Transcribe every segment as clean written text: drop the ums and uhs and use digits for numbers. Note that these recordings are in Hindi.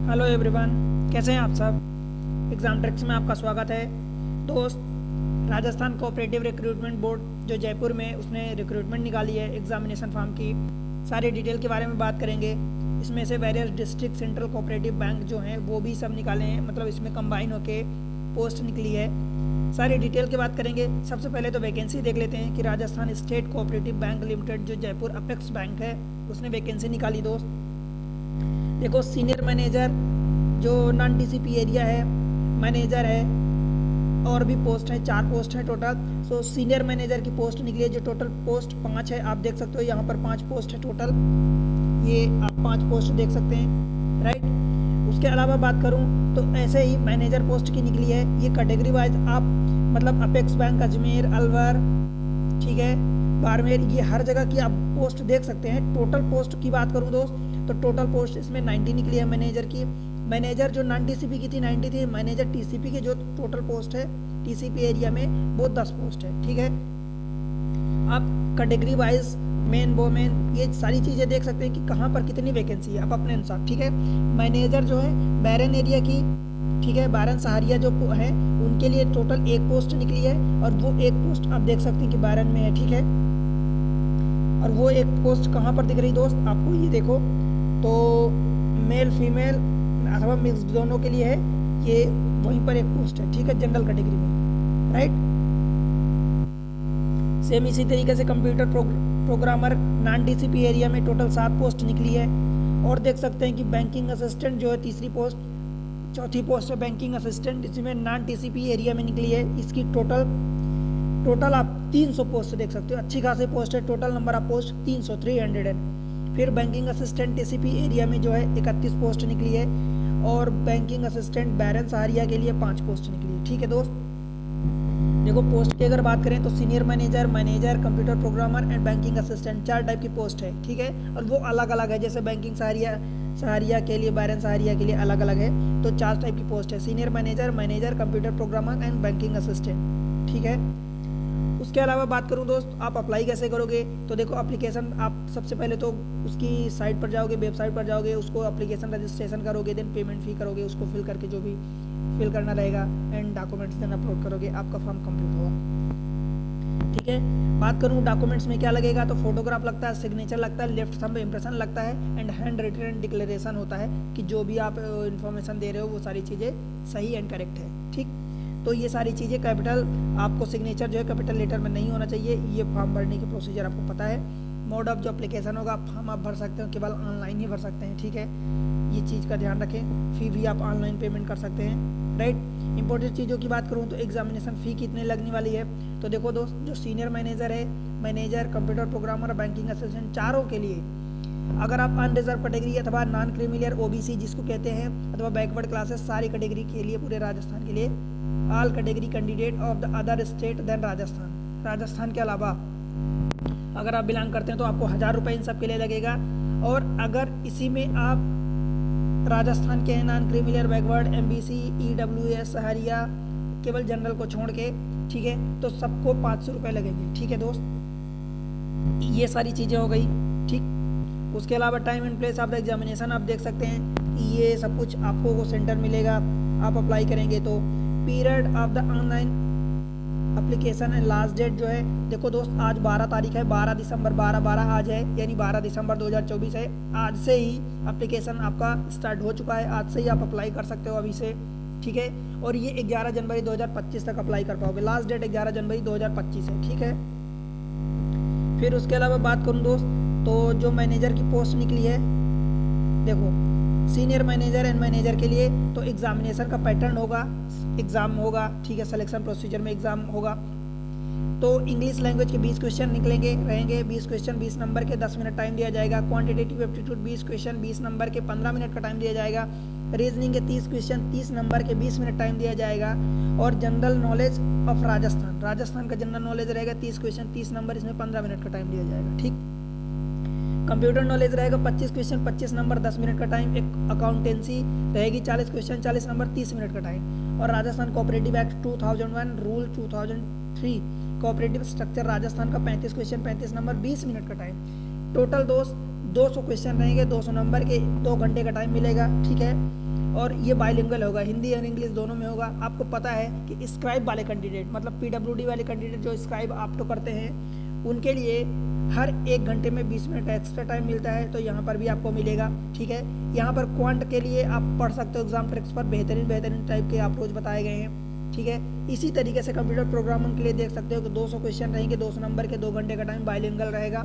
हेलो एवरीवन, कैसे हैं आप सब। एग्ज़ाम ट्रिक्स में आपका स्वागत है। दोस्त, राजस्थान कोऑपरेटिव रिक्रूटमेंट बोर्ड जो जयपुर में उसने रिक्रूटमेंट निकाली है एग्जामिनेशन फॉर्म की, सारी डिटेल के बारे में बात करेंगे। इसमें से various district central cooperative bank जो हैं वो भी सब निकाले हैं, मतलब इसमें कंबाइन होके पोस्ट निकली है। सारी डिटेल की बात करेंगे। सबसे पहले तो वैकेंसी देख लेते हैं कि Rajasthan state cooperative bank limited जो जयपुर अपेक्स बैंक है उसने वैकेंसी निकाली। दोस्त देखो, सीनियर मैनेजर जो नॉन टीसीपी एरिया है, मैनेजर है, और भी पोस्ट है, 4 पोस्ट है टोटल। सो सीनियर मैनेजर की पोस्ट निकली है जो टोटल पोस्ट 5 है। आप देख सकते हो यहाँ पर 5 पोस्ट है टोटल, ये आप 5 पोस्ट देख सकते हैं, राइट। उसके अलावा बात करूँ तो ऐसे ही मैनेजर पोस्ट की निकली है। ये कैटेगरी वाइज आप मतलब अपेक्स बैंक, अजमेर, अलवर, ठीक है, बाड़मेर, ये हर जगह की आप पोस्ट देख सकते हैं। टोटल पोस्ट की बात करूँ दोस्त तो टोटल पोस्ट इसमें 90 निकली है मैनेजर की। मैनेजर जो नॉन टीसीपी की थी 90 थी। मैनेजर टीसीपी की जो टोटल पोस्ट है टीसीपी एरिया में वो 10 पोस्ट है, ठीक है। आप कैटेगरी वाइज मेन वोमेन ये सारी चीज़ें देख सकते हैं कि कहाँ पर कितनी वैकेंसी है आप अपने अनुसार, ठीक है। मैनेजर जो है बैरन एरिया की, ठीक है, बारन सहारिया जो है उनके लिए टोटल 1 पोस्ट निकली है, और वो 1 पोस्ट आप देख सकते हैं कि बारन में है, ठीक है। और वो 1 पोस्ट कहाँ पर दिख रही दोस्त आपको, ये देखो, तो मेल फीमेल अथवा मिक्स दोनों के लिए है, ये वहीं पर 1 पोस्ट है, ठीक है, जनरल कैटेगरी में, राइट। सेम इसी तरीके से computer programmer non TCP area में टोटल 7 पोस्ट निकली है। और देख सकते हैं कि बैंकिंग असिस्टेंट जो है तीसरी पोस्ट, चौथी पोस्ट है बैंकिंग असिस्टेंट, इसमें नॉन टीसीपी एरिया में निकली है। इसकी टोटल आप 300 पोस्ट देख सकते हो, अच्छी खासी पोस्ट है। टोटल नंबर ऑफ पोस्ट 300 है। फिर बैंकिंग असिस्टेंट टीसीपी एरिया में जो है 31 पोस्ट निकली है, और बैंकिंग असिस्टेंट बैरन सहारिया के लिए 5 पोस्ट निकली है, ठीक है दोस्त। देखो, पोस्ट की अगर बात करें तो senior manager, computer programmer and banking assistant 4 type की पोस्ट है, ठीक है। और वो अलग अलग है, जैसे बैंकिंग सहारिया के लिए, बैरन सहारिया के लिए अलग अलग है। तो 4 टाइप की पोस्ट है, senior manager, computer programmer and banking assistant, ठीक है। उसके अलावा बात करूं दोस्त, आप अप्लाई कैसे करोगे तो देखो, एप्लीकेशन आप सबसे पहले तो उसकी साइट पर जाओगे, वेबसाइट पर जाओगे, उसको एप्लीकेशन रजिस्ट्रेशन करोगे, देन पेमेंट फी करोगे, उसको फिल करके जो भी फिल करना रहेगा एंड डॉक्यूमेंट्स देन अपलोड करोगे, आपका फॉर्म कंप्लीट होगा, ठीक है। बात करूँ डॉक्यूमेंट्स में क्या लगेगा तो फोटोग्राफ लगता है, सिग्नेचर लगता है, लेफ्ट थंब इम्प्रेशन लगता है, एंड हैंड रिटन डिक्लेरेशन होता है कि जो भी आप इन्फॉर्मेशन दे रहे हो वो सारी चीज़ें सही एंड करेक्ट है, ठीक। तो ये सारी चीज़ें कैपिटल, आपको सिग्नेचर जो है कैपिटल लेटर में नहीं होना चाहिए। ये फॉर्म भरने की प्रोसीजर आपको पता है। मोड ऑफ जो एप्लीकेशन होगा, फॉर्म आप भर सकते हो केवल ऑनलाइन ही भर सकते हैं, ठीक है। ये चीज़ का ध्यान रखें। फ़ी भी आप ऑनलाइन पेमेंट कर सकते हैं, राइट। इंपॉर्टेंट चीज़ों की बात करूँ तो एग्जामिनेशन फ़ी कितने लगने वाली है तो देखो दोस्त, जो सीनियर मैनेजर है, manager, computer programmer, banking assistant, चारों के लिए अगर आप अनरिजर्व कैटेगरी अथवा नॉन क्रीमिलियर ओबीसी जिसको कहते हैं, अथवा बैकवर्ड क्लासेस, सारी कैटेगरी के लिए, पूरे राजस्थान के लिए, all category candidate of the other state than Rajasthan के अलावा अगर आप बिलोंग करते हैं तो आपको 1000 रुपये इन सब के लिए लगेगा। और अगर इसी में आप राजस्थान के हैं, non creamy layer, backward, MBC, EWS, Sahariya, केवल जनरल को छोड़ के, ठीक है, तो सबको 500 रुपये लगेंगे, ठीक है दोस्त। ये सारी चीज़ें हो गई, ठीक। उसके अलावा time and place of the examination आप देख सकते हैं, ये सब कुछ आपको वो सेंटर मिलेगा। आप अप्लाई करेंगे तो period of the online application and last date जो है, देखो दोस्त, आज 12 तारीख है, 12 दिसंबर, 12 आज है, यानी 12 दिसंबर 2024 है। आज से ही एप्लीकेशन आपका स्टार्ट हो चुका है, आज से ही आप अप्लाई कर सकते हो अभी से, ठीक है। और ये 11 जनवरी 2025 तक अप्लाई कर पाओगे। लास्ट डेट 11 जनवरी 2025 है, ठीक है। फिर उसके अलावा बात करूँ दोस्त तो जो मैनेजर की पोस्ट निकली है, देखो, सीनियर मैनेजर एंड मैनेजर के लिए तो एग्जामिनेशन का पैटर्न होगा, एग्ज़ाम होगा, ठीक है, सिलेक्शन प्रोसीजर में एग्ज़ाम होगा। तो इंग्लिश लैंग्वेज के 20 क्वेश्चन रहेंगे 20 क्वेश्चन 20 नंबर के, 10 मिनट टाइम दिया जाएगा। क्वांटिटेटिव एप्टीट्यूड 20 क्वेश्चन 20 नंबर के, 15 मिनट का टाइम दिया जाएगा। रीजनिंग के 30 क्वेश्चन 30 नंबर के, 20 मिनट टाइम दिया जाएगा। और जनरल नॉलेज ऑफ राजस्थान का जनरल नॉलेज रहेगा 30 क्वेश्चन 30 नंबर, इसमें 15 मिनट का टाइम दिया जाएगा, ठीक। कंप्यूटर नॉलेज रहेगा 25 क्वेश्चन 25 नंबर, 10 मिनट का टाइम। एक अकाउंटेंसी रहेगी 40 क्वेश्चन 40 नंबर, 30 मिनट का टाइम। और Rajasthan cooperative act 2001 rule 2003 cooperative structure Rajasthan का 35 क्वेश्चन 35 नंबर, 20 मिनट का टाइम। टोटल दोस्त 200 क्वेश्चन रहेंगे, 200 नंबर के, 2 घंटे का टाइम मिलेगा, ठीक है। और ये बाइलिंगुअल होगा, हिंदी और इंग्लिश दोनों में होगा। आपको पता है कि स्क्राइब वाले कैंडिडेट, मतलब PWD वाले कैंडिडेट जो स्क्राइब आप तो करते हैं, उनके लिए हर 1 घंटे में 20 मिनट एक्स्ट्रा टाइम मिलता है, तो यहाँ पर भी आपको मिलेगा। ठीक है, यहाँ पर क्वांट के लिए आप पढ़ सकते हो एग्जाम ट्रिक्स पर, बेहतरीन टाइप के आप रोज बताए गए हैं। ठीक है, इसी तरीके से कंप्यूटर प्रोग्रामिंग के लिए देख सकते हो कि 200 क्वेश्चन रहेंगे, 200 नंबर के, 2 घंटे का टाइम, बाइलिंगुअल रहेगा।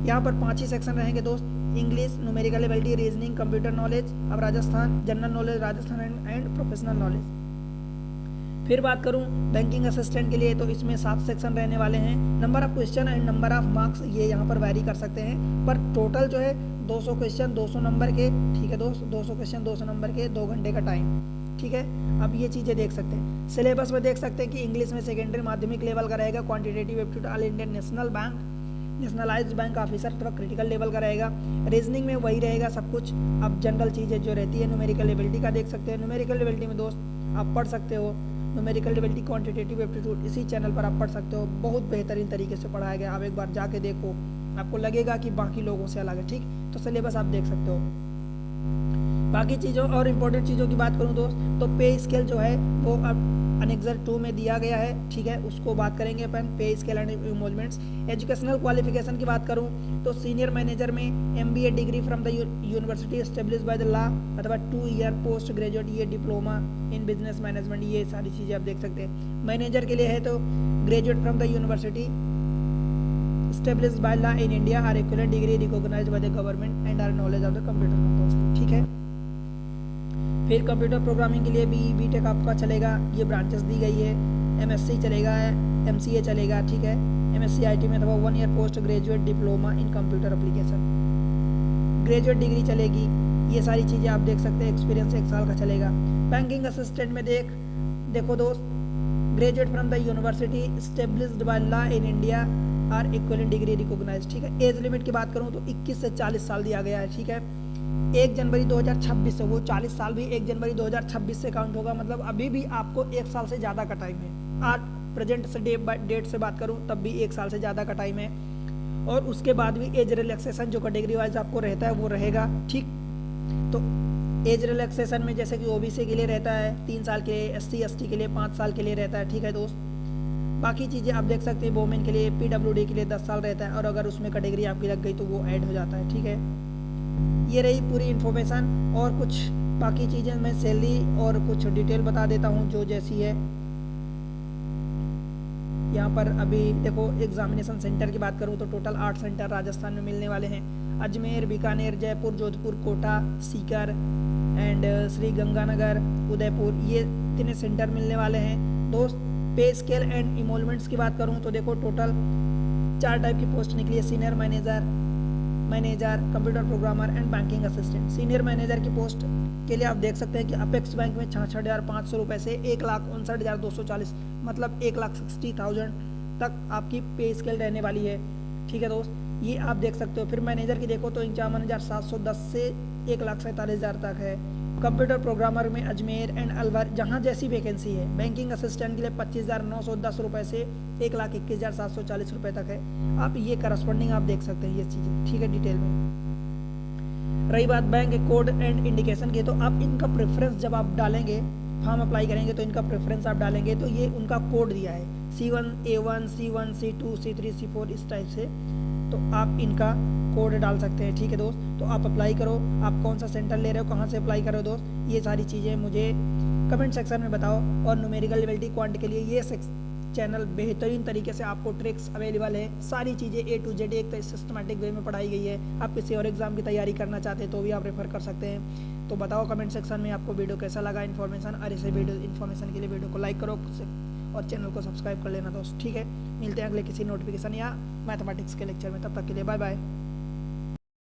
यहाँ पर 5 ही सेक्शन रहेंगे दोस्त, English, numerical ability, reasoning, computer knowledge. अब Rajasthan general knowledge, Rajasthan and professional knowledge. फिर बात करूं बैंकिंग असिस्टेंट के लिए, तो इसमें 7 सेक्शन रहने वाले हैं। Number of question and number of marks ये यहाँ पर वैरी कर सकते हैं, पर टोटल जो है 200 क्वेश्चन 200 नंबर के। ठीक है दोस्त, 200 क्वेश्चन 200 नंबर के, 2 घंटे का टाइम। ठीक है, अब ये चीज़ें देख सकते हैं। सिलेबस में देख सकते हैं कि इंग्लिश में सेकेंडरी माध्यमिक लेवल का रहेगा, quantitative aptitude all Indian national bank, nationalised bank officer अथवा क्रिटिकल लेवल का रहेगा। रीजनिंग में वही रहेगा सब कुछ। अब जनरल चीज़ें जो रहती है, न्यूमेरिकल एबिलिटी का देख सकते हैं। न्यूमेरिकल एबिलिटी में दोस्त आप पढ़ सकते हो, न्यूमेरिकल एबिलिटी, क्वांटिटेटिव एप्टीट्यूड इसी चैनल पर आप पढ़ सकते हो। बहुत बेहतरीन तरीके से पढ़ाया गया, आप एक बार जाके देखो, आपको लगेगा कि बाकी लोगों से अलग है। ठीक, तो सिलेबस आप देख सकते हो। बाकी चीज़ों और इम्पोर्टेंट चीज़ों की बात करूं दोस्त, तो पे स्केल जो है वो अब अनेक्सर 2 में दिया गया है। ठीक है, उसको बात करेंगे अपन, pay scale and emoluments. Educational qualification की बात करूं तो सीनियर मैनेजर में MBA degree from the university established by the law, अथवा 2 ईयर पोस्ट ग्रेजुएट ये डिप्लोमा इन बिजनेस मैनेजमेंट, ये सारी चीज़ें आप देख सकते हैं। मैनेजर के लिए है तो graduate from the university established by law in India are equivalent degree recognized by the government and are knowledge of the computer compulsory। ठीक है, फिर कंप्यूटर प्रोग्रामिंग के लिए BTech आपका चलेगा, ये ब्रांचेस दी गई है। MSc चलेगा, MCA चलेगा। ठीक है, MSc IT में अथवा 1 year post graduate diploma in computer application, graduate degree चलेगी। ये सारी चीज़ें आप देख सकते हैं। एक्सपीरियंस 1 साल का चलेगा। बैंकिंग असिस्टेंट में देखो दोस्त, graduate from the university established by law in India or equivalent degree recognised. ठीक है, एज लिमिट की बात करूं तो 21 से 40 साल दिया गया है। ठीक है, 1 जनवरी 2026 से, वो 40 साल भी 1 जनवरी 2026 से काउंट होगा, मतलब अभी भी आपको 1 साल से ज़्यादा का टाइम है। आज प्रेजेंट से डेट से बात करूं तब भी 1 साल से ज़्यादा का टाइम है। और उसके बाद भी एज रिलैक्सेशन जो कैटेगरी वाइज आपको रहता है वो रहेगा। ठीक, तो एज रिलैक्सेशन में जैसे कि OBC के लिए रहता है 3 साल के लिए, SC ST के लिए 5 साल के लिए रहता है। ठीक है दोस्त, बाकी चीज़ें आप देख सकते हैं। वोमेन के लिए, PWD के लिए 10 साल रहता है, और अगर उसमें कैटेगरी आपकी लग गई तो वो ऐड हो जाता है। ठीक है, ये रही पूरी इन्फॉर्मेशन। और कुछ बाकी चीज़ें मैं सैलरी और कुछ डिटेल बता देता हूँ जो जैसी है। यहाँ पर अभी देखो, एग्जामिनेशन सेंटर की बात करूँ तो टोटल 8 सेंटर राजस्थान में मिलने वाले हैं। अजमेर, बीकानेर, जयपुर, जोधपुर, कोटा, सीकर एंड श्री गंगानगर, उदयपुर, ये 3 सेंटर मिलने वाले हैं दोस्त। पे स्केल एंड इमोलमेंट्स की बात करूँ तो देखो, टोटल 4 टाइप की पोस्ट निकली है। Senior manager, computer programmer and banking assistant. Senior manager की पोस्ट के लिए आप देख सकते हैं कि अपेक्स बैंक में 66,500 रुपये से 1,59,240, मतलब 1,60,000 तक आपकी पे स्केल रहने वाली है। ठीक है दोस्त, ये आप देख सकते हो। फिर मैनेजर की देखो तो 51,710 से 1,47,000 तक है। कंप्यूटर प्रोग्रामर में अजमेर एंड अलवर, जहाँ जैसी वैकेंसी है। बैंकिंग असिस्टेंट के लिए 25,910 रुपये से 1,21,740 रुपये तक है। आप ये करस्पॉन्डिंग आप देख सकते हैं ये चीज़ें। ठीक है, डिटेल में। रही बात बैंक कोड एंड इंडिकेशन की, तो आप इनका प्रेफरेंस जब आप डालेंगे, फॉर्म अप्लाई करेंगे तो इनका प्रेफरेंस आप डालेंगे तो ये उनका कोड दिया है C1, A1, C1, C2, C3, C4 इस टाइप से, तो आप इनका कोड डाल सकते हैं। ठीक है दोस्त, तो आप अप्लाई करो। आप कौन सा सेंटर ले रहे हो, कहाँ से अप्लाई कर रहे हो दोस्त, ये सारी चीज़ें मुझे कमेंट सेक्शन में बताओ। और न्यूमेरिकल एबिलिटी क्वांट के लिए ये चैनल बेहतरीन तरीके से आपको ट्रिक्स अवेलेबल है। सारी चीज़ें A to Z एक सिस्टमेटिक वे में पढ़ाई गई है। आप किसी और एग्जाम की तैयारी करना चाहते हैं तो भी आप रेफर कर सकते हैं। तो बताओ कमेंट सेक्शन में आपको वीडियो कैसा लगा इन्फॉर्मेशन, और ऐसे वीडियो इन्फॉर्मेशन के लिए वीडियो को लाइक करो और चैनल को सब्सक्राइब कर लेना दोस्त। ठीक है, मिलते हैं अगले किसी नोटिफिकेशन या मैथमेटिक्स के लेक्चर में। तब तक के लिए बाय बाय।